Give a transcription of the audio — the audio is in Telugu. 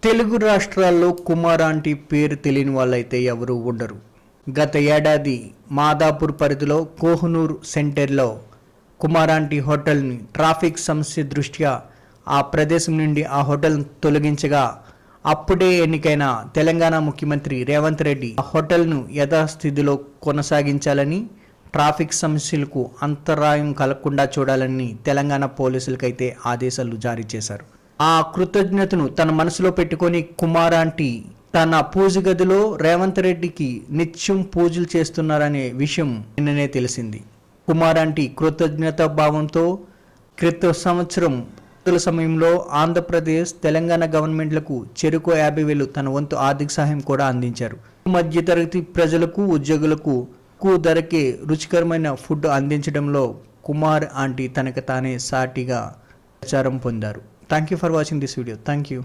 తెలుగు రాష్ట్రాల్లో కుమార్ ఆంటీ పేరు తెలియని వాళ్ళైతే ఎవరూ ఉండరు. గత ఏడాది మాదాపూర్ పరిధిలో కోహనూర్ సెంటర్లో కుమార్ ఆంటీ హోటల్ని ట్రాఫిక్ సమస్య దృష్ట్యా ఆ ప్రదేశం నుండి ఆ హోటల్ తొలగించగా అప్పుడే ఎన్నికైన తెలంగాణ ముఖ్యమంత్రి రేవంత్ రెడ్డి ఆ హోటల్ను యథాస్థితిలో కొనసాగించాలని, ట్రాఫిక్ సమస్యలకు అంతరాయం కలగకుండా చూడాలని తెలంగాణ పోలీసులకైతే ఆదేశాలు జారీ చేశారు. ఆ కృతజ్ఞతను తన మనసులో పెట్టుకొని కుమార్ ఆంటీ తన పూజ గదిలో రేవంత్ రెడ్డికి నిత్యం పూజలు చేస్తున్నారనే విషయం నిన్ననే తెలిసింది. కుమార్ ఆంటీ కృతజ్ఞత భావంతో క్రితం సంవత్సరం సమయంలో ఆంధ్రప్రదేశ్, తెలంగాణ గవర్నమెంట్లకు చెరుకు 50,000 తన వంతు ఆర్థిక సహాయం కూడా అందించారు. మధ్యతరగతి ప్రజలకు, ఉద్యోగులకు తక్కువ ధరకే రుచికరమైన ఫుడ్ అందించడంలో కుమార్ ఆంటీ తనకు తానే సాటిగా ప్రచారం పొందారు. Thank you for watching this video. Thank you.